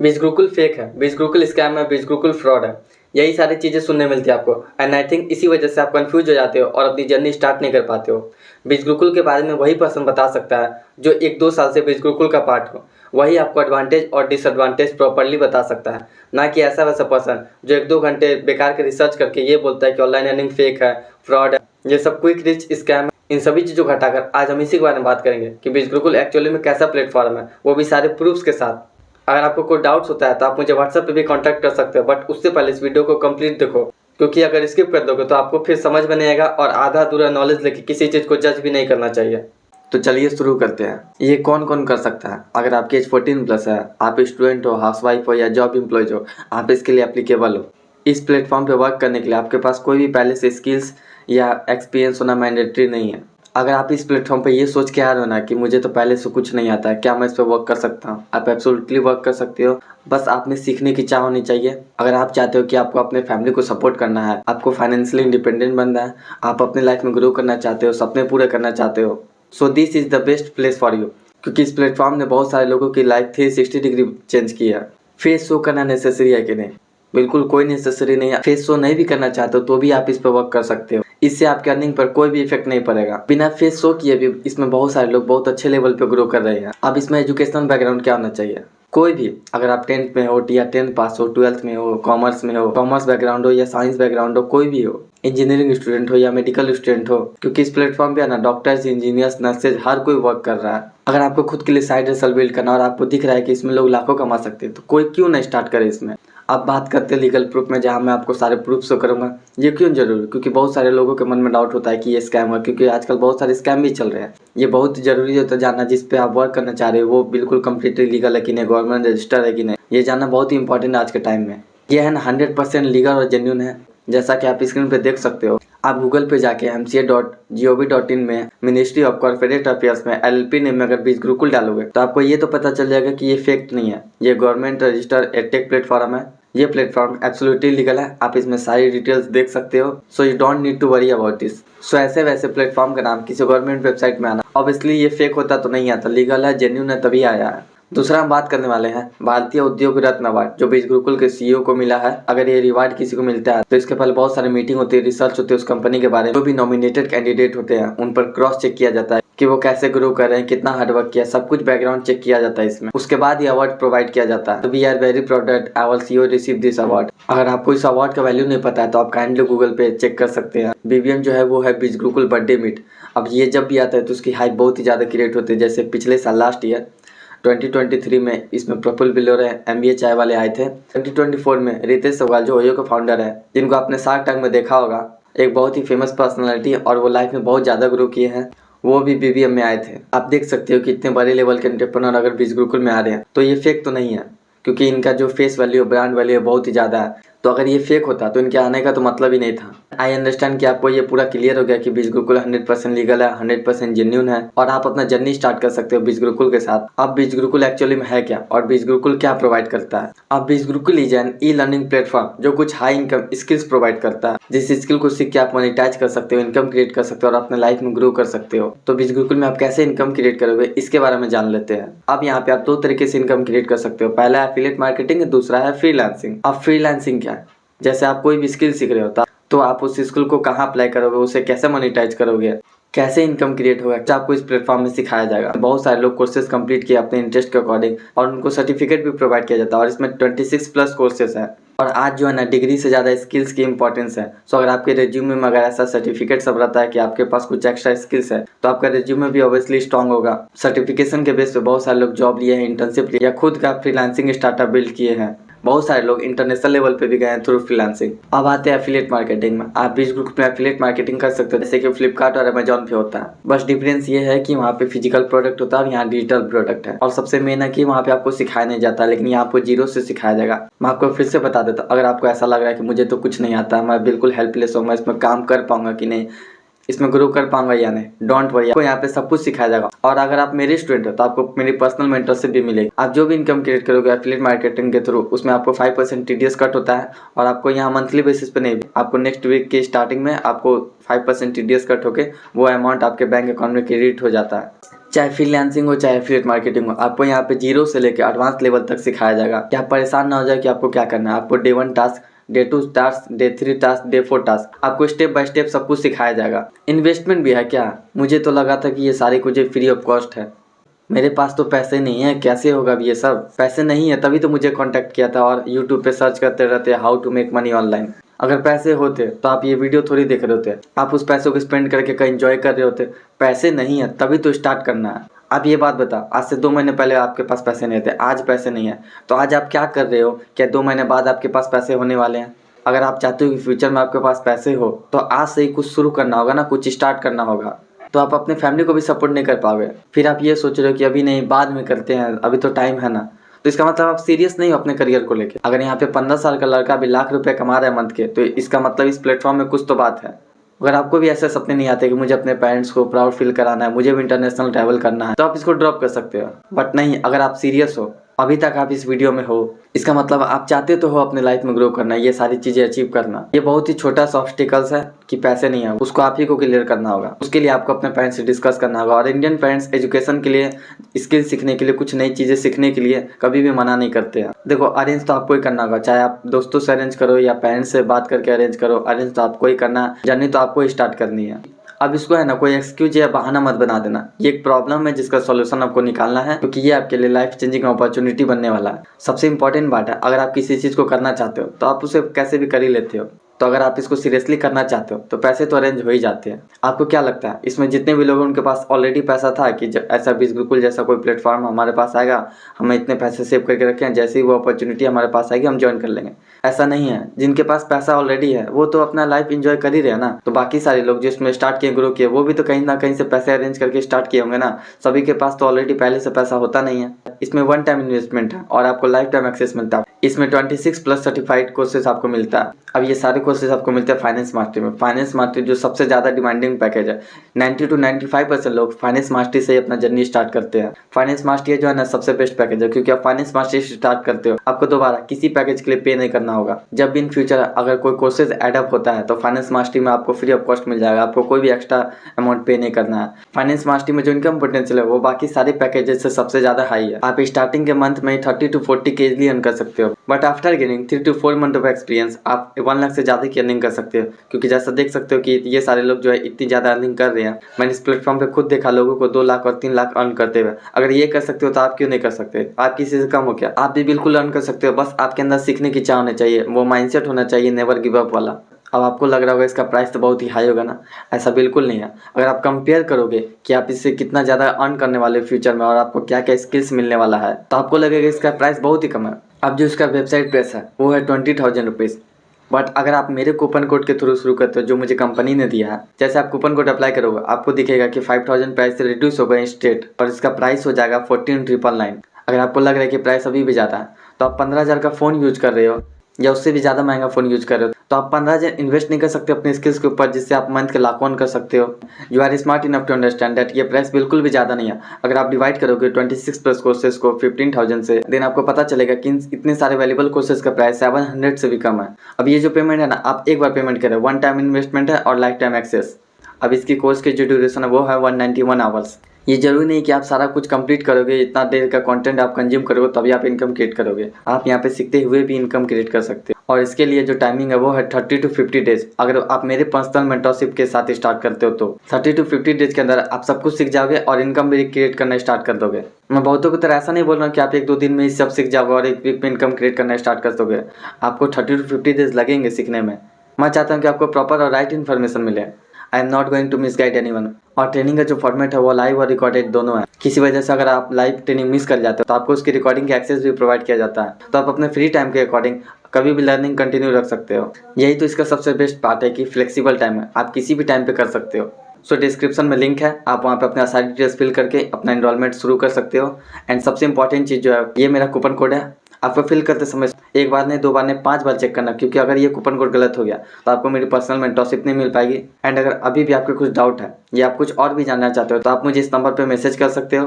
बीच Gurukul fake है, बीच Gurukul scam है, बीच Gurukul fraud है। यही सारी चीज़ें सुनने मिलती है आपको एंड आई थिंक इसी वजह से आप कंफ्यूज हो जाते हो और अपनी जर्नी स्टार्ट नहीं कर पाते हो। बीच गुरुकुल के बारे में वही पर्सन बता सकता है जो 1-2 साल से बीच गुरुकुल का पार्ट हो। वही आपको एडवांटेज और डिसएडवांटेज प्रॉपर्ली बता सकता है, ना कि ऐसा वैसा पर्सन जो 1-2 घंटे बेकार के रिसर्च करके ये बोलता है कि ऑनलाइन अर्निंग फेक है, फ्रॉड है, ये सब क्विक रिच स्कैम है। इन सभी चीज़ों को हटाकर आज हम इसी के बारे में बात करेंगे कि बीच गुरुकुल एक्चुअली में कैसा प्लेटफॉर्म है, वो भी सारे प्रूफ्स के साथ। अगर आपको कोई डाउट्स होता है तो आप मुझे व्हाट्सएप पे भी कांटेक्ट कर सकते हो, बट उससे पहले इस वीडियो को कंप्लीट देखो, क्योंकि अगर स्किप कर दोगे तो आपको फिर समझ में नहीं आएगा और आधा अधूरा नॉलेज लेके किसी चीज़ को जज भी नहीं करना चाहिए। तो चलिए शुरू करते हैं। ये कौन कौन कर सकता है? अगर आपकी एज 14+ है, आप स्टूडेंट हो, हाउसवाइफ हो या जॉब एम्प्लॉयज हो, आप इसके लिए एप्लीकेबल हो। इस प्लेटफॉर्म पे वर्क करने के लिए आपके पास कोई भी पहले से स्किल्स या एक्सपीरियंस होना मैंडेटरी नहीं है। अगर आप इस प्लेटफॉर्म पे ये सोच के आ रहे हो ना कि मुझे तो पहले से कुछ नहीं आता है, क्या मैं इस पर वर्क कर सकता हूँ? आप एब्सोल्युटली वर्क कर सकते हो, बस आप में सीखने की चाह होनी चाहिए। अगर आप चाहते हो कि आपको अपने फैमिली को सपोर्ट करना है, आपको फाइनेंशियली इंडिपेंडेंट बनना है, आप अपने लाइफ में ग्रो करना चाहते हो, सपने पूरे करना चाहते हो, so this is the best place for you. क्योंकि इस प्लेटफॉर्म ने बहुत सारे लोगों की लाइफ 360 डिग्री चेंज किया है। फेस शो करना नेसेसरी है कि नहीं? बिल्कुल कोई नेसेसरी नहीं है। फेस शो नहीं भी करना चाहते हो तो भी आप इस पर वर्क कर सकते हो। इससे आपके अर्निंग पर कोई भी इफेक्ट नहीं पड़ेगा। बिना फेस शो किए भी इसमें बहुत सारे लोग बहुत अच्छे लेवल पे ग्रो कर रहे हैं। अब इसमें एजुकेशनल बैकग्राउंड क्या होना चाहिए? कोई भी, अगर आप 10th में हो या 10th पास हो, 12th में हो, कॉमर्स में हो, कॉमर्स बैकग्राउंड हो या साइंस बैकग्राउंड हो, कोई भी हो, इंजीनियरिंग स्टूडेंट हो या मेडिकल स्टूडेंट हो, क्योंकि इस प्लेटफॉर्म पे है ना डॉक्टर्स, इंजीनियर्स, नर्सेज हर कोई वर्क कर रहा है। अगर आपको खुद के लिए साइड हसल बिल्ड करना और आपको दिख रहा है कि इसमें लोग लाखों कमा सकते हैं तो कोई क्यों ना स्टार्ट करे इसमें। अब बात करते हैं लीगल प्रूफ में, जहाँ मैं आपको सारे प्रूफ शो करूंगा। ये क्यों जरूरी? क्योंकि बहुत सारे लोगों के मन में डाउट होता है कि ये स्कैम है, क्योंकि आजकल बहुत सारे स्कैम भी चल रहे हैं। ये बहुत जरूरी होता है जानना, जिस पे आप वर्क करना चाह रहे हो वो बिल्कुल कम्प्लीटली लीगल है कि नहीं, गवर्नमेंट रजिस्टर है कि नहीं, ये जानना बहुत ही इंपॉर्टेंट है आज के टाइम में। ये है ना 100% लीगल और जेन्युइन है, जैसा कि आप स्क्रीन पे देख सकते हो। आप गूगल पे जाके mca.gov.in में मिनिस्ट्री ऑफ कॉर्पोरेट अफेयर्स में LLP नेम में अगर बीच गुरुकुल डालोगे तो आपको ये तो पता चल जाएगा कि ये फेक नहीं है, ये गवर्नमेंट रजिस्टर एडटेक प्लेटफॉर्म है। ये प्लेटफॉर्म एब्सोल्युटली लीगल है, आप इसमें सारी डिटेल्स देख सकते हो, so you don't need to worry about this. So ऐसे वैसे प्लेटफॉर्म का नाम किसी गवर्नमेंट वेबसाइट में आना, ऑब्वियसली ये फेक होता तो नहीं आता, लीगल है, जेन्युइन है, तभी आया है। दूसरा हम बात करने वाले हैं भारतीय उद्योग रत्न अवार्ड, जो बीच गुरुकुल के CEO को मिला है। अगर ये रिवार्ड किसी को मिलता है तो इसके पहले बहुत सारी मीटिंग होती है, रिसर्च होती है उस कंपनी के बारे में। जो भी नॉमिनेटेड कैंडिडेट होते हैं उन पर क्रॉस चेक किया जाता है कि वो कैसे ग्रो कर रहे हैं, कितना हार्डवर्क किया, सब कुछ बैकग्राउंड चेक किया जाता है इसमें। उसके बाद ये अवार्ड प्रोवाइड किया जाता है। We are very proud that our CEO receive this award. अगर आपको इस अवार्ड का वैल्यू नहीं पता है तो आप काइंडली गूगल पे चेक कर सकते हैं। BBM जो है वो है बीच गुरुकुल बर्थडे मीट। अब ये जब भी आता है तो उसकी हाइप बहुत ही ज़्यादा क्रिएट होती है। जैसे पिछले साल लास्ट ईयर 2023 में इसमें प्रफुल्ल बिलोरे MBA चाय वाले आए थे। 2024 में रितेश सवाल जो ओयो का फाउंडर है, जिनको आपने शार्क टैंक में देखा होगा, एक बहुत ही फेमस पर्सनालिटी और वो लाइफ में बहुत ज़्यादा ग्रो किए हैं, वो भी BBM में आए थे। आप देख सकते हो कि इतने बड़े लेवल के एंटरप्रेन्योर अगर बीच गुरुकुल में आ रहे हैं तो ये फेक तो नहीं है, क्योंकि इनका जो फेस वैल्यू, ब्रांड वैल्यू बहुत ही ज़्यादा है। तो अगर ये फेक होता तो इनके आने का तो मतलब ही नहीं था। आई अंडरस्टैंड कि आपको ये पूरा क्लियर हो गया कि बीच गुरुकुल 100% लीगल है, 100% जेन्युइन है और आप अपना जर्नी स्टार्ट कर सकते हो बीच गुरुकुल के साथ। अब बीच गुरुकुल एक्चुअली में है क्या और बीच गुरुकुल क्या प्रोवाइड करता है? अब बीच Gurukul is an e-learning platform जो कुछ हाई इनकम स्किल्स प्रोवाइड करता है, जिस स्किल को सीख के आप मोनेटाइज कर सकते हो, इनकम क्रिएट कर सकते हो और अपने लाइफ में ग्रो कर सकते हो। तो बीच गुरुकुल में आप कैसे इनकम क्रिएट करोगे इसके बारे में जान लेते हैं। अब यहाँ पे आप 2 तरीके से इनकम क्रिएट कर सकते हो, पहला है एफिलिएट मार्केटिंग, दूसरा है फ्रीलांसिंग। अब फ्रीलांसिंग क्या है? जैसे आप कोई भी स्किल सीख रहे हो तो आप उस स्किल को कहाँ अप्लाई करोगे, उसे कैसे मोनेटाइज करोगे, कैसे इनकम क्रिएट होगा, आपको इस प्लेटफॉर्म में सिखाया जाएगा। बहुत सारे लोग कोर्सेज कंप्लीट किए अपने इंटरेस्ट के अकॉर्डिंग और उनको सर्टिफिकेट भी प्रोवाइड किया जाता है और इसमें 26+ कोर्सेज है। और आज जो है ना डिग्री से ज़्यादा स्किल्स की इंपॉर्टेंस है। सो अगर आपके रिज्यूमे में अगर ऐसा सर्टिफिकेट सब रहता है कि आपके पास कुछ एक्स्ट्रा स्किल्स है तो आपका रिज्यूमे भी ऑब्वियसली स्ट्रॉन्ग होगा। सर्टिफिकेशन के बेस पे बहुत सारे लोग जॉब लिए हैं, इंटर्नशिप लिए या खुद का फ्रीलांसिंग स्टार्टअप बिल्ड किए हैं। बहुत सारे लोग इंटरनेशनल लेवल पे भी गए हैं थ्रू फ्रीलांसिंग। अब आते हैं एफिलिएट मार्केटिंग में। आप बीच ग्रुप में एफिलिएट मार्केटिंग कर सकते हो, जैसे कि फ्लिपकार्ट और अमेजॉन पे होता है। बस डिफरेंस ये है कि वहाँ पे फिजिकल प्रोडक्ट होता है और यहाँ डिजिटल प्रोडक्ट है। और सबसे मेन है कि वहाँ पे आपको सिखाया नहीं जाता, लेकिन यहाँ आपको जीरो से सिखाया जाएगा। मैं आपको फिर से बता देता हूँ, अगर आपको ऐसा लग रहा है कि मुझे तो कुछ नहीं आता, मैं बिल्कुल हेल्पलेस हूँ, मैं इसमें काम कर पाऊंगा कि नहीं, इसमें ग्रो कर पाऊंगा या नहीं, डोंट वरी, आपको यहाँ पे सब कुछ सिखाया जाएगा। और अगर आप मेरे स्टूडेंट हो तो आपको मेरी पर्सनल मेंटरशिप भी मिलेगी। आप जो भी इनकम क्रिएट करोगे एफिलिएट मार्केटिंग के थ्रू, उसमें आपको 5% TDS कट होता है और आपको यहाँ मंथली बेसिस पे नहीं, आपको नेक्स्ट वीक की स्टार्टिंग में आपको 5% TDS कट होके वो अमाउंट आपके बैंक अकाउंट में क्रेडिट हो जाता है। चाहे फ्रीलांसिंग हो चाहे एफिलिएट मार्केटिंग हो, आपको यहाँ पे जीरो से लेकर एडवांस लेवल तक सिखाया जाएगा कि आप परेशान ना हो जाए कि आपको क्या करना है। आपको day 1 task, day 2 task, day 3 task, day 4 task, आपको स्टेप बाय स्टेप सब कुछ सिखाया जाएगा। इन्वेस्टमेंट भी है क्या? मुझे तो लगा था कि ये सारी कुछ फ्री ऑफ कॉस्ट है। मेरे पास तो पैसे नहीं है, कैसे होगा अब ये सब? पैसे नहीं है तभी तो मुझे कांटेक्ट किया था और यूट्यूब पे सर्च करते रहते how to make money online. अगर पैसे होते तो आप ये वीडियो थोड़ी देख रहे होते, आप उस पैसों को स्पेंड करके कहीं एंजॉय कर रहे होते। पैसे नहीं है तभी तो स्टार्ट करना है। आप ये बात बता, आज से 2 महीने पहले आपके पास पैसे नहीं थे, आज पैसे नहीं है, तो आज आप क्या कर रहे हो? क्या 2 महीने बाद आपके पास पैसे होने वाले हैं? अगर आप चाहते हो कि फ्यूचर में आपके पास पैसे हो तो आज से ही कुछ शुरू करना होगा ना, कुछ स्टार्ट करना होगा। तो आप अपने फैमिली को भी सपोर्ट नहीं कर पाओगे। फिर आप ये सोच रहे हो कि अभी नहीं, बाद में करते हैं, अभी तो टाइम है ना। तो इसका मतलब आप सीरियस नहीं हो अपने करियर को लेकर। अगर यहाँ पे 15 साल का लड़का भी लाख रुपए कमा रहा है मंथ के, तो इसका मतलब इस प्लेटफॉर्म में कुछ तो बात है। अगर आपको भी ऐसे सपने नहीं आते कि मुझे अपने पेरेंट्स को प्राउड फील कराना है, मुझे भी इंटरनेशनल ट्रैवल करना है, तो आप इसको ड्रॉप कर सकते हो। बट नहीं, अगर आप सीरियस हो, अभी तक आप इस वीडियो में हो, इसका मतलब आप चाहते तो हो अपने लाइफ में ग्रो करना, ये सारी चीजें अचीव करना। ये बहुत ही छोटा सा ऑब्स्टिकल्स है कि पैसे नहीं है, उसको आप ही को क्लियर करना होगा। उसके लिए आपको अपने पेरेंट्स से डिस्कस करना होगा। और इंडियन पेरेंट्स एजुकेशन के लिए, स्किल सीखने के लिए, कुछ नई चीजें सीखने के लिए कभी भी मना नहीं करते हैं। देखो, अरेंज तो आपको ही करना होगा, चाहे आप दोस्तों से अरेंज करो या पेरेंट्स से बात करके अरेंज करो, अरेंज तो आपको ही करना है, जर्नी तो आपको ही स्टार्ट करनी है। अब इसको है ना, कोई एक्सक्यूज या बहाना मत बना देना। ये एक प्रॉब्लम है जिसका सॉल्यूशन आपको निकालना है, क्योंकि ये आपके लिए लाइफ चेंजिंग अपॉर्चुनिटी बनने वाला है। सबसे इंपॉर्टेंट बात है, अगर आप किसी चीज़ को करना चाहते हो तो आप उसे कैसे भी कर ही लेते हो। तो अगर आप इसको सीरियसली करना चाहते हो तो पैसे तो अरेंज हो ही जाते हैं। आपको क्या लगता है, इसमें जितने भी लोग उनके पास ऑलरेडी पैसा था कि ऐसा बीज गुरुकुल जैसा कोई प्लेटफॉर्म हमारे पास आएगा, हमें इतने पैसे सेव करके रखे हैं, जैसे ही वो अपॉर्चुनिटी हमारे पास आएगी हम ज्वाइन कर लेंगे? ऐसा नहीं है। जिनके पास पैसा ऑलरेडी है वो तो अपना लाइफ इंजॉय कर ही रहे हैं ना। तो बाकी सारे लोग जो इसमें स्टार्ट किए, ग्रो किए, वो भी तो कहीं ना कहीं से पैसे अरेंज करके स्टार्ट किए होंगे ना। सभी के पास तो ऑलरेडी पहले से पैसा होता नहीं है। इसमें 1 टाइम इन्वेस्टमेंट है और आपको लाइफ टाइम एक्सेस मिलता है। इसमें 26+ सर्टिफाइड कोर्सेज आपको मिलता है। अब ये सारे कोर्सेज आपको मिलते हैं फाइनेंस मास्टरी में। फाइनेंस मास्टरी जो सबसे ज़्यादा डिमांडिंग पैकेज है, 90 to 95% लोग फाइनेंस मास्टरी से ही अपना जर्नी स्टार्ट करते हैं। फाइनेंस मास्टरी जो है ना, सबसे बेस्ट पैकेज है, क्योंकि आप फाइनेंस मास्टरी स्टार्ट करते हो, आपको दोबारा किसी पैकेज के लिए पे नहीं करना होगा। जब भी इन फ्यूचर अगर कोई कोर्सेज एडअप होता है तो फाइनेंस मास्टरी में आपको फ्री ऑफ कॉस्ट मिल जाएगा, आपको कोई भी एक्स्ट्रा अमाउंट पे नहीं करना है। फाइनेंस मास्टरी में जो इनकम पोटेंशियल है वो बाकी सारे पैकेजेस से सबसे ज़्यादा हाई है। आप स्टार्टिंग के मंथ में 30 to 40 के इजीली अर्न कर सकते हो, but after gaining 3 to 4 month of experience आप 1 लाख से ज़्यादा की अर्निंग कर सकते हो। क्योंकि जैसा देख सकते हो कि ये सारे लोग जो है इतनी ज़्यादा अर्निंग कर रहे हैं। मैंने इस प्लेटफॉर्म पे खुद देखा लोगों को 2 लाख और 3 लाख अर्न करते हुए। अगर ये कर सकते हो तो आप क्यों नहीं कर सकते? आप किसी से कम हो क्या? आप भी बिल्कुल अर्न कर सकते हो, बस आपके अंदर सीखने की चाह होनी चाहिए, वो माइंडसेट होना चाहिए नेवर गिव अप वाला। अब आपको लग रहा होगा इसका प्राइस तो बहुत ही हाई होगा ना, ऐसा बिल्कुल नहीं है। अगर आप कंपेयर करोगे कि आप इससे कितना ज़्यादा अर्न करने वाले फ्यूचर में और आपको क्या क्या स्किल्स मिलने वाला है, तो आपको लगेगा इसका प्राइस बहुत ही कम है। अब जो इसका वेबसाइट प्राइस है वो है 20,000 रुपीज़। बट अगर आप मेरे कूपन कोड के थ्रू शुरू करते हो, जो मुझे कंपनी ने दिया है, जैसे आप कूपन कोड अप्लाई करोगे आपको दिखेगा कि 5,000 प्राइस से रिड्यूस होगा इंस्टेट, और इसका प्राइस हो जाएगा 14,999। अगर आपको लग रहा है कि प्राइस अभी भी ज़्यादा है, तो आप 15,000 का फ़ोन यूज कर रहे हो या उससे भी ज़्यादा महंगा फ़ोन यूज कर रहे हो, तो आप 15,000 इन्वेस्ट नहीं कर सकते अपने स्किल्स के ऊपर, जिससे आप मंथ के लाखों अर्न कर सकते हो। You are smart enough to understand that ये प्राइस बिल्कुल भी ज़्यादा नहीं है। अगर आप डिवाइड करोगे 26+ कोर्सेज को 15,000 से, देन आपको पता चलेगा कि इतने सारे वैल्यूबल कोर्सेज का प्राइस 700 से भी कम है। अब ये जो पेमेंट है ना, आप एक बार पेमेंट करें, 1 टाइम इन्वेस्टमेंट है और लाइफ टाइम एक्सेस। अब इसकी कोर्स की जो ड्यूरेशन है वो है 191 आवर्स। ये जरूरी नहीं कि आप सारा कुछ कंप्लीट करोगे, इतना देर का कंटेंट आप कंज्यूम करोगे तभी आप इनकम क्रिएट करोगे। आप यहाँ पे सीखते हुए भी इनकम क्रिएट कर सकते हो, और इसके लिए जो टाइमिंग है वो है 30 to 50 डेज। अगर आप मेरे पर्सनल मेंटरशिप के साथ स्टार्ट करते हो तो 30 to 50 डेज के अंदर आप सब कुछ सीख जाओगे और इनकम भी क्रिएट करना स्टार्ट कर दोगे। मैं बहुतों की तरह ऐसा नहीं बोल रहा हूँ कि आप 1-2 दिन में ही सब सीख जाओगे और एक वीक में इनकम क्रिएट करना स्टार्ट कर दोगे। आपको 30 to 50 डेज लगेंगे सीखने में। मैं चाहता हूँ कि आपको प्रॉपर और राइट इन्फॉर्मेशन मिले। I am not going to misguide anyone. और ट्रेनिंग का जो फॉर्मेट है वो लाइव और रिकॉर्डेड दोनों है। किसी वजह से अगर आप लाइव ट्रेनिंग मिस कर जाते हो तो आपको उसकी रिकॉर्डिंग की एक्सेस भी प्रोवाइड किया जाता है, तो आप अपने फ्री टाइम के अकॉर्डिंग कभी भी लर्निंग कंटिन्यू रख सकते हो। यही तो इसका सबसे बेस्ट पार्ट है कि फ्लेक्सिबल टाइम है, आप किसी भी टाइम पे कर सकते हो। सो डिस्क्रिप्शन में लिंक है, आप वहाँ पे अपना सारी डिटेल्स फिल करके अपना एनरोलमेंट शुरू कर सकते हो। एंड सबसे इंपॉर्टेंट चीज़ जो है, ये मेरा कूपन कोड है, आपको फिल करते समय 1 बार नहीं 2 बार नहीं 5 बार चेक करना, क्योंकि अगर ये कूपन कोड गलत हो गया तो आपको मेरी पर्सनल मेंटरशिप नहीं मिल पाएगी। एंड अगर अभी भी आपके कुछ डाउट है या आप कुछ और भी जानना चाहते हो तो आप मुझे इस नंबर पे मैसेज कर सकते हो।